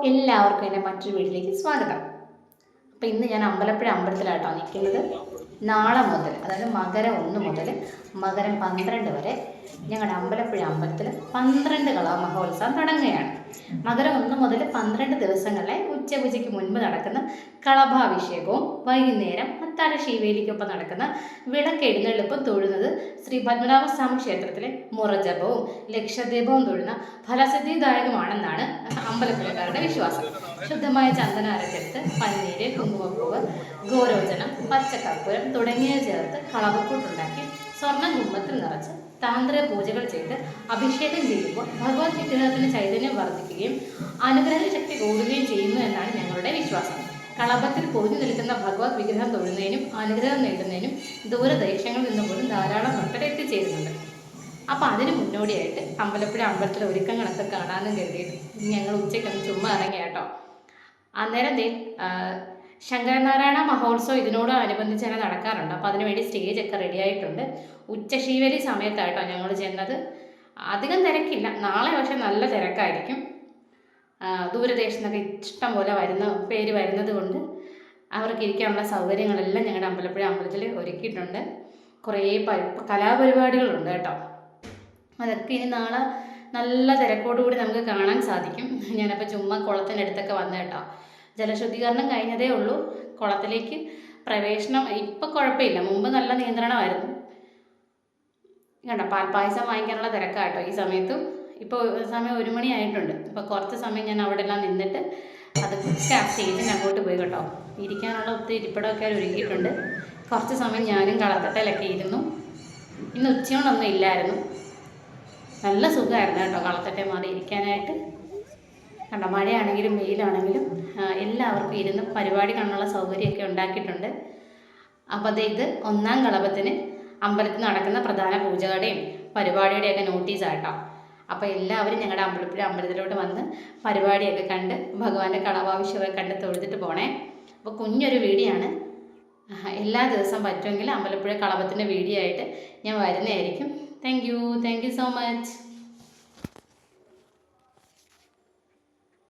എല്ലാവർക്കും എൻ്റെ മറ്റൊരു വീട്ടിലേക്ക് സ്വാഗതം. അപ്പോൾ ഇന്ന് ഞാൻ അമ്പലപ്പുഴ അമ്പലത്തിലാട്ടോ നിൽക്കുന്നത്. നാളെ മുതൽ, അതായത് മകരം 1 മുതൽ മകരം 12 വരെ ഞങ്ങളുടെ അമ്പലപ്പുഴ അമ്പലത്തിൽ 12 കലാമഹോത്സവം തുടങ്ങുകയാണ്. മകരം 1 മുതൽ 12 ദിവസങ്ങളിലെ ഉച്ചപൂജയ്ക്ക് മുൻപ് നടക്കുന്ന കളഭാഭിഷേകവും വൈകുന്നേരം അത്താഴ ശീവേലിക്കൊപ്പം നടക്കുന്ന വിളക്കെഴുന്നള്ളിപ്പും തൊഴുന്നത് ശ്രീ പത്മനാഭസ്വാമി ക്ഷേത്രത്തിലെ മുറജപവും ലക്ഷദീപവും തൊഴുന്ന ഫലസിദ്ധിദായകമാണെന്നാണ് അമ്പലപ്പുഴക്കാരുടെ വിശ്വാസം. ശുദ്ധമായ ചന്ദന അരച്ചെടുത്ത് പന്നീര്, കുങ്കുമപ്പൂവ്, ഗോരോചനം, പച്ചക്കർപ്പൂരം തുടങ്ങിയ ചേർത്ത് കളവക്കൂട്ടുണ്ടാക്കി സ്വർണ്ണ കുംഭത്തിൽ നിറച്ച് താന്ത്രിക പൂജകൾ ചെയ്ത് അഭിഷേകം ചെയ്യുമ്പോൾ ഭഗവത് വിഗ്രഹത്തിന് ചൈതന്യം വർദ്ധിക്കുകയും അനുഗ്രഹ ശക്തി കൂടുകയും ചെയ്യുന്നു എന്നാണ് ഞങ്ങളുടെ വിശ്വാസം. കളഭത്തിൽ പൊതിഞ്ഞു നിൽക്കുന്ന ഭഗവത് വിഗ്രഹം തൊഴുന്നതിനും അനുഗ്രഹം നേടുന്നതിനും ദൂരദേശങ്ങളിൽ നിന്ന് പോലും ധാരാളം ഭക്തർ എത്തിച്ചേരുന്നുണ്ട്. അപ്പോൾ അതിന് മുന്നോടിയായിട്ട് അമ്പലപ്പുഴ അമ്പലത്തിലെ ഒരുക്കങ്ങളൊക്കെ കാണാമെന്നും കരുതിയിട്ട് ഞങ്ങൾ ഉച്ചയ്ക്കൊന്ന് ചുമ്മാ ഇറങ്ങി കേട്ടോ. അന്നേരം ശങ്കരനാരായണ മഹോത്സവം ഇതിനോടനുബന്ധിച്ച് തന്നെ നടക്കാറുണ്ട്. അപ്പോൾ അതിനുവേണ്ടി സ്റ്റേജൊക്കെ റെഡി ആയിട്ടുണ്ട്. ഉച്ചശീവേലി സമയത്തായിട്ടോ ഞങ്ങൾ ചെന്നത്. അധികം തിരക്കില്ല. നാളെ പക്ഷെ നല്ല തിരക്കായിരിക്കും. ദൂരദേശത്തു നിന്നൊക്കെ ഇഷ്ടം പോലെ പേര് വരുന്നത് കൊണ്ട് അവർക്ക് ഇരിക്കാനുള്ള സൗകര്യങ്ങളെല്ലാം ഞങ്ങളുടെ അമ്പലപ്പുഴ അമ്പലത്തിൽ ഒരുക്കിയിട്ടുണ്ട്. കുറേ കലാപരിപാടികളുണ്ട് കേട്ടോ. അതൊക്കെ ഇനി നാളെ നല്ല തിരക്കോടുകൂടി നമുക്ക് കാണാൻ സാധിക്കും. ഞാനപ്പോൾ ചുമ്മാ കുളത്തിനടുത്തൊക്കെ വന്നു കേട്ടോ. ജലശുദ്ധീകരണം കഴിഞ്ഞതേ ഉള്ളൂ. കുളത്തിലേക്ക് പ്രവേശനം ഇപ്പം കുഴപ്പമില്ല, മുമ്പ് നല്ല നിയന്ത്രണമായിരുന്നു കേട്ടോ. പാൽപ്പായസം വാങ്ങിക്കാനുള്ള തിരക്കാട്ടോ ഈ സമയത്തും. ഇപ്പോൾ സമയം 1 മണി ആയിട്ടുണ്ട്. അപ്പോൾ കുറച്ച് സമയം ഞാൻ അവിടെ എല്ലാം നിന്നിട്ട് അതൊക്കെ ആ സ്റ്റേജിന് അങ്ങോട്ട് പോയി കേട്ടോ. ഇരിക്കാനുള്ള ഒത്തിരി ഇരിപ്പിടമൊക്കെ ഒരുക്കിയിട്ടുണ്ട്. കുറച്ച് സമയം ഞാനും കളത്തട്ടയിലൊക്കെ ഇരുന്നു. ഇന്ന് ഉച്ചയോണൊന്നും ഇല്ലായിരുന്നു. നല്ല സുഖമായിരുന്നു കേട്ടോ കളത്തട്ടയിൽ മാറി ഇരിക്കാനായിട്ട് കണ്ടോ. മഴയാണെങ്കിലും വെയിലാണെങ്കിലും എല്ലാവർക്കും ഇരുന്ന് പരിപാടി കാണാനുള്ള സൗകര്യമൊക്കെ ഉണ്ടാക്കിയിട്ടുണ്ട്. അപ്പോൾ ഇത് 1-ാം കളഭത്തിന് അമ്പലത്തിൽ നടക്കുന്ന പ്രധാന പൂജകളുടെയും പരിപാടിയുടെയൊക്കെ നോട്ടീസായിട്ടോ. അപ്പോൾ എല്ലാവരും ഞങ്ങളുടെ അമ്പലപ്പുഴ അമ്പലത്തിലോട്ട് വന്ന് പരിപാടിയൊക്കെ കണ്ട് ഭഗവാന്റെ കളഭാഭിഷേകമൊക്കെ കണ്ട് തൊഴുതിട്ട് പോണേ. അപ്പോൾ കുഞ്ഞൊരു വീഡിയോ ആണ്. എല്ലാ ദിവസവും പറ്റുമെങ്കിൽ അമ്പലപ്പുഴ കളഭത്തിൻ്റെ വീഡിയോ ആയിട്ട് ഞാൻ വരുന്നതായിരിക്കും. Thank you so much.